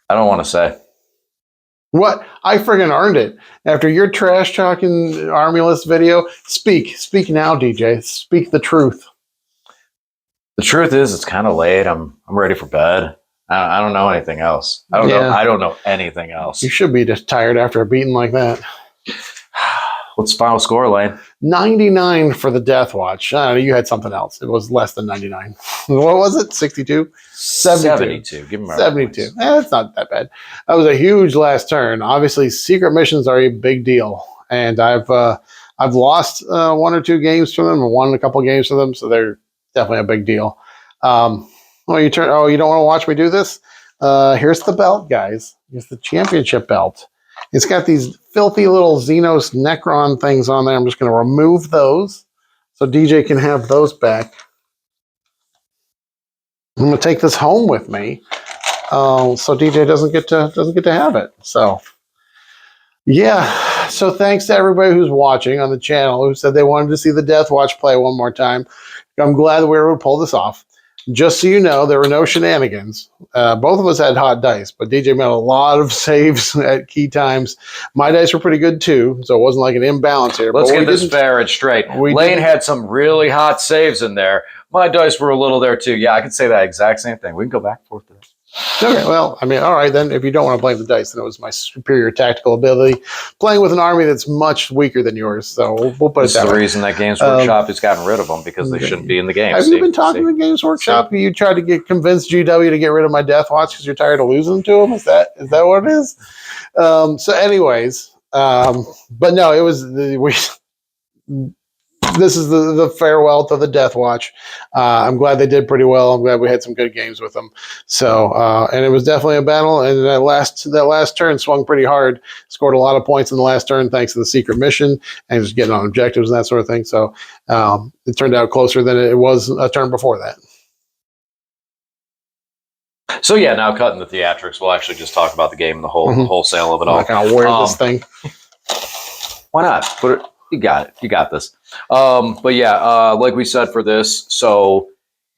I don't want to say. What? I friggin' earned it. After your trash talking army list video, speak. Speak now, DJ. Speak the truth. The truth is, it's kind of late. I'm ready for bed. I don't know anything else. I don't know anything else. You should be just tired after a beating like that. What's the final score, Lane? 99 for the DeathWatch. I don't know, you had something else. It was less than 99. What was it? 62? 72. Give me my 72. It's not that bad. That was a huge last turn. Obviously, secret missions are a big deal, and I've lost one or two games from them, and won a couple games from them, so they're definitely a big deal. You don't want to watch me do this? Here's the belt, guys. Here's the championship belt. It's got these filthy little Xenos Necron things on there. I'm just going to remove those so DJ can have those back. I'm going to take this home with me, so DJ doesn't get to have it. So, yeah. So thanks to everybody who's watching on the channel who said they wanted to see the DeathWatch play one more time. I'm glad that we were able to pull this off. Just so you know, there were no shenanigans. Both of us had hot dice, but DJ made a lot of saves at key times. My dice were pretty good too, so it wasn't like an imbalance here. Let's get this fair and straight. Lane had some really hot saves in there. My dice were a little there too. Yeah, I could say that exact same thing. We can go back and forth to this. Okay, well, I mean, all right, then if you don't want to blame the dice, then it was my superior tactical ability playing with an army that's much weaker than yours. So we'll put it that way. This is the reason that Games Workshop has gotten rid of them, because they shouldn't be in the game. Have you been talking to Games Workshop? You tried to convince GW to get rid of my DeathWatch because you're tired of losing to them? Is that what it is? So anyways, but no, it was this is the farewell to the DeathWatch. I'm glad they did pretty well. I'm glad we had some good games with them. So, and it was definitely a battle. And that last turn swung pretty hard. Scored a lot of points in the last turn thanks to the secret mission and just getting on objectives and that sort of thing. So, it turned out closer than it was a turn before that. So yeah, now cutting the theatrics, we'll actually just talk about the game and the wholesale of it all. Like I'll wear this thing. Why not? Put it. You got it. You got this. But yeah, like we said for this, so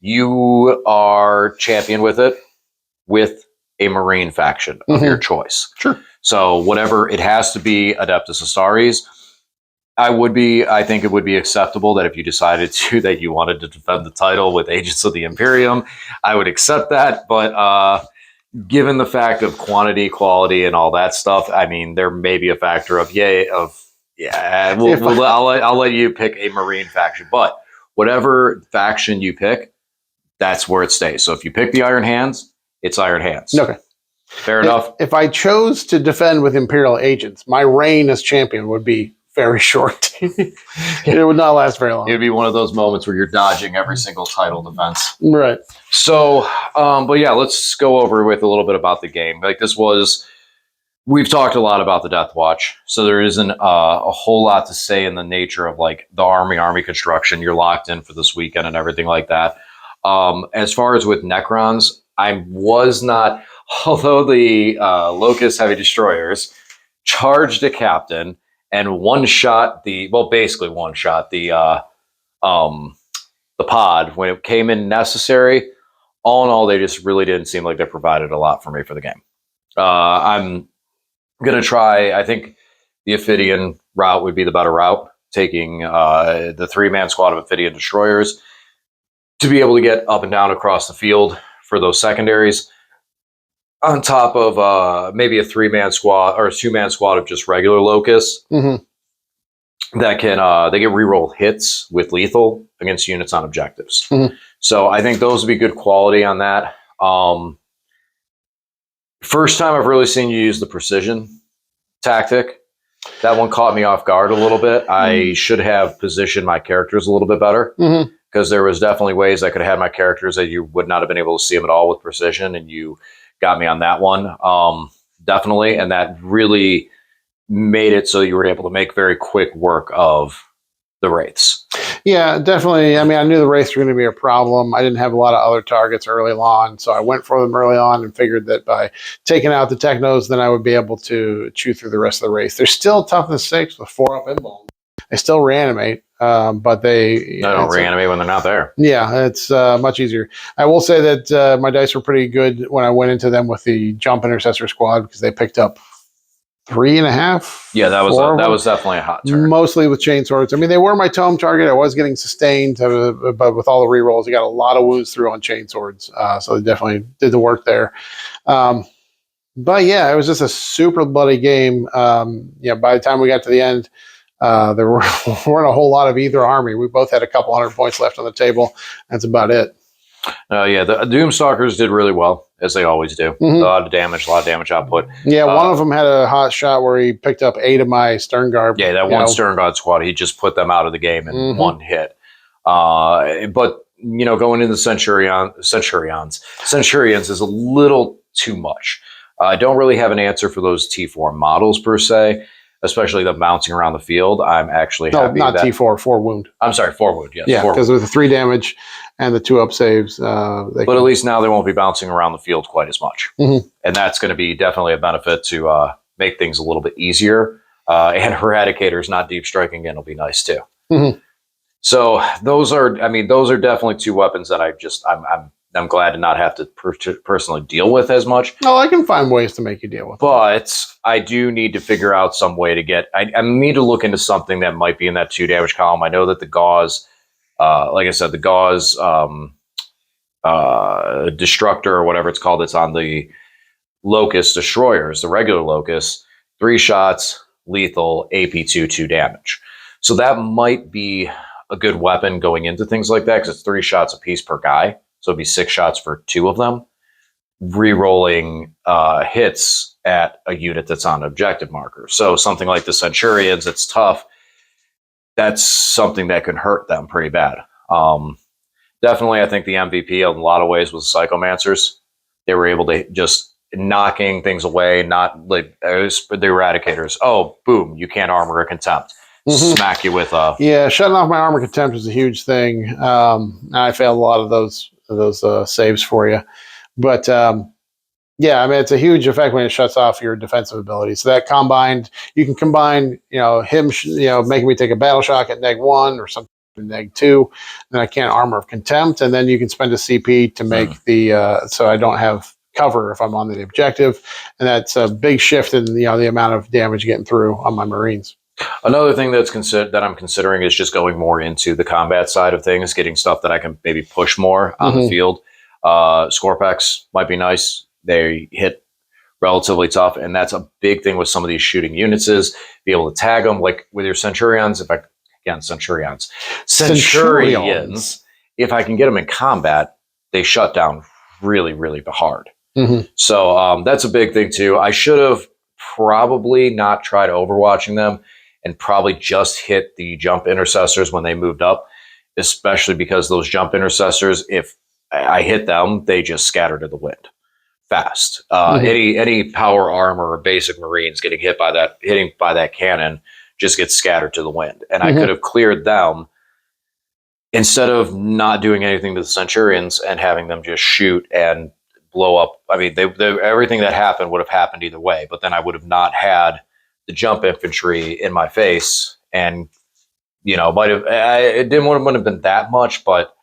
you are champion with it with a Marine faction of your choice. Sure. So whatever, it has to be Adeptus Astartes. I think it would be acceptable that if you decided that you wanted to defend the title with Agents of the Imperium, I would accept that. But given the fact of quantity, quality, and all that stuff, I mean, there may be a factor of I'll let you pick a Marine faction, but whatever faction you pick, that's where it stays. So if you pick the Iron Hands, it's Iron Hands. Okay. Fair enough. If I chose to defend with Imperial agents, my reign as champion would be very short. It would not last very long. It would be one of those moments where you're dodging every single title defense. Right. So, but yeah, let's go over with a little bit about the game. Like we've talked a lot about the DeathWatch, so there isn't a whole lot to say in the nature of like the army construction. You're locked in for this weekend and everything like that. As far as with Necrons, I was not, although the Locust Heavy Destroyers charged a captain and basically one shot the pod when it came in necessary. All in all, they just really didn't seem like they provided a lot for me for the game. I'm going to try, I think the Ophidian route would be the better route, taking the 3-man squad of Ophidian destroyers to be able to get up and down across the field for those secondaries, on top of maybe a 3-man squad or a 2-man squad of just regular locusts that can they get reroll hits with lethal against units on objectives. So I think those would be good quality on that. First time I've really seen you use the precision tactic. That one caught me off guard a little bit. I should have positioned my characters a little bit better, because there was definitely ways I could have had my characters that you would not have been able to see them at all with precision, and you got me on that one. Definitely, and that really made it so you were able to make very quick work of the wraiths. Yeah, definitely. I mean, I knew the wraiths were going to be a problem. I didn't have a lot of other targets early on, so I went for them early on and figured that by taking out the technos, then I would be able to chew through the rest of the wraiths. They're still toughness 6 with 4 up invuln. They still reanimate, but they don't reanimate when they're not there. Yeah, it's much easier. I will say that my dice were pretty good when I went into them with the jump intercessor squad because they picked up 3.5. Yeah, that was definitely a hot turn. Mostly with chainswords. I mean, they were my tome target. I was getting sustained, but with all the rerolls, I got a lot of wounds through on chainswords. So they definitely did the work there. But yeah, it was just a super bloody game. By the time we got to the end, there weren't a whole lot of either army. We both had a couple hundred points left on the table. That's about it. Yeah, the Doomstalkers did really well, as they always do. A lot of damage output. Yeah, one of them had a hot shot where he picked up 8 of my Stern Guard. Yeah, that one Stern Guard squad, he just put them out of the game in one hit. But, going into Centurions is a little too much. I don't really have an answer for those T4 models per se, especially the bouncing around the field. I'm actually happy not T4, 4 wound. I'm sorry, 4 wound, yes. Yeah, because with the 3 damage and the 2 up saves. But at least now they won't be bouncing around the field quite as much. And that's going to be definitely a benefit to make things a little bit easier. And Eradicators not deep striking in will be nice too. So those are definitely 2 weapons that I'm glad to not have to personally deal with as much. No, I can find ways to make you deal with it. But I do need to figure out some way to get... I need to look into something that might be in that 2 damage column. I know that the Gauze, like I said, the Gauze Destructor or whatever it's called, it's on the Locust Destroyers, the regular Locust, 3 shots, lethal, AP2, 2 damage. So that might be a good weapon going into things like that because it's 3 shots apiece per guy. So it'd be 6 shots for 2 of them. Rerolling hits at a unit that's on objective marker. So something like the Centurions, it's tough. That's something that can hurt them pretty bad. Definitely, I think the MVP in a lot of ways was Psychomancers. They were able to just knocking things away, not like the Eradicators. Oh, boom, you can't armor a contempt. Smack you with a... Yeah, shutting off my armor contempt was a huge thing. I failed a lot of those saves for you. But it's a huge effect when it shuts off your defensive ability. So that combined, you can combine, him, making me take a battle shock at -1 or something at -2. Then I can't armor of contempt. And then you can spend a CP to make so I don't have cover if I'm on the objective. And that's a big shift in, the amount of damage getting through on my Marines. Another thing that I'm considering is just going more into the combat side of things, getting stuff that I can maybe push more on the field. Scorpex might be nice. They hit relatively tough, and that's a big thing with some of these shooting units is be able to tag them, like with your Centurions. Centurions. If I can get them in combat, they shut down really, really hard. So that's a big thing too. I should have probably not tried overwatching them and probably just hit the jump intercessors when they moved up, especially because those jump intercessors, if I hit them, they just scatter to the wind fast. Any power armor or basic Marines hitting by that cannon just gets scattered to the wind. And I could have cleared them instead of not doing anything to the Centurions and having them just shoot and blow up. I mean, everything that happened would have happened either way, but then I would have not had the jump infantry in my face, and it wouldn't have been that much, but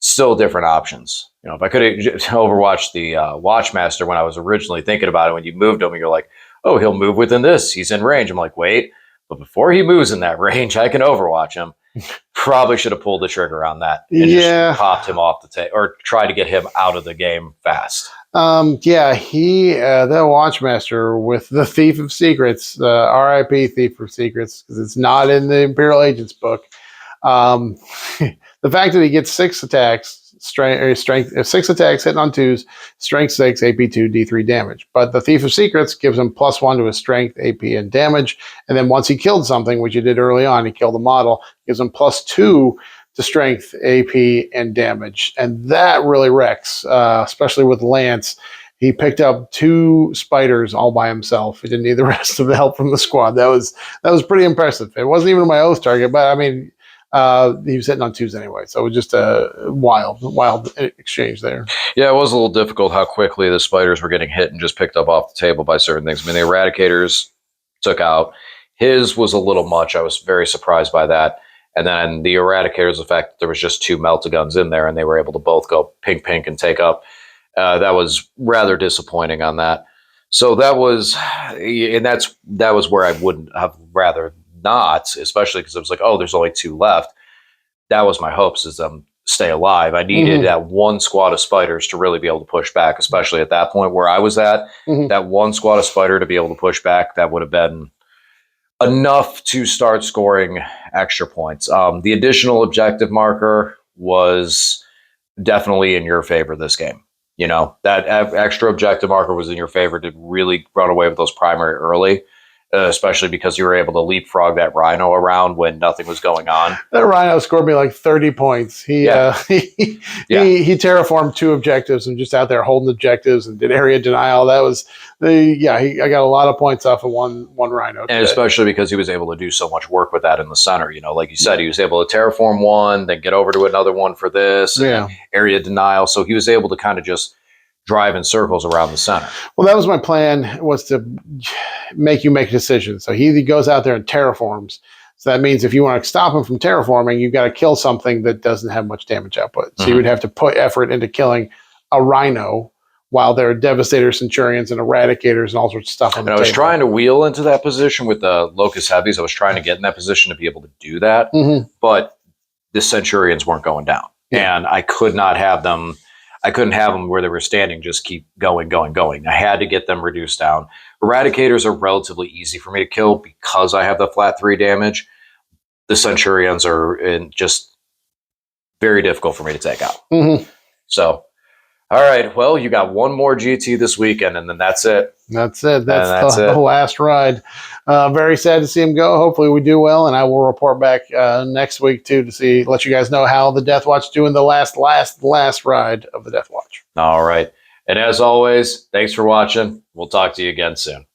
still different options. If I could have overwatched the Watchmaster when I was originally thinking about it, when you moved him, you're like, oh, he'll move within this. He's in range. I'm like, wait, but before he moves in that range, I can overwatch him. Probably should have pulled the trigger on that and just popped him off the table or try to get him out of the game fast. The Watchmaster with the Thief of Secrets, RIP Thief of Secrets, because it's not in the Imperial Agents book. The fact that he gets 6 attacks, strength 6 attacks hitting on 2s, strength 6, AP2, D3 damage. But the Thief of Secrets gives him +1 to his strength, AP, and damage. And then once he killed something, which he did early on, he killed a model, gives him +2 to strength, AP, and damage. And that really wrecks, especially with Lance. He picked up 2 spiders all by himself. He didn't need the rest of the help from the squad. That was pretty impressive. It wasn't even my oath target, but I mean, he was hitting on 2s anyway. So it was just a wild exchange there. Yeah, it was a little difficult how quickly the spiders were getting hit and just picked up off the table by certain things. I mean, the Eradicators took out His was a little much. I was very surprised by that. And then the Eradicators, the fact that there was just 2 Melt-A-Guns in there and they were able to both go pink, pink, and take up. That was rather disappointing on that. So that was where I wouldn't have rather not, especially because it was like, oh, there's only 2 left. That was my hopes, is stay alive. I needed that one squad of spiders to really be able to push back, especially at that point where I was at. That one squad of spider to be able to push back, that would have been enough to start scoring extra points. The additional objective marker was definitely in your favor this game. You know, that extra objective marker was in your favor to really run away with those primary early, especially because you were able to leapfrog that Rhino around when nothing was going on. That Rhino scored me like 30 points. He terraformed 2 objectives and just out there holding objectives and did area denial. That was I got a lot of points off of one Rhino today. And especially because he was able to do so much work with that in the center. You know, like you said, he was able to terraform one, then get over to another one for this area denial. So he was able to kind of just drive in circles around the center. Well, that was my plan, was to make you make a decision. So he goes out there and terraforms. So that means if you want to stop him from terraforming, you've got to kill something that doesn't have much damage output. So you would have to put effort into killing a Rhino while there are Devastator Centurions and Eradicators and all sorts of stuff on the table. I was trying to wheel into that position with the Locust Heavies. I was trying to get in that position to be able to do that. But the Centurions weren't going down. And I could not have them. I couldn't have them where they were standing, just keep going. I had to get them reduced down. Eradicators are relatively easy for me to kill because I have the flat 3 damage. The Centurions are just very difficult for me to take out. So, all right. Well, you got one more GT this weekend, and then that's it. That's it. That's the last ride. Very sad to see him go. Hopefully we do well, and I will report back next week too to let you guys know how the DeathWatch doing the last ride of the DeathWatch. All right. And as always, thanks for watching. We'll talk to you again soon.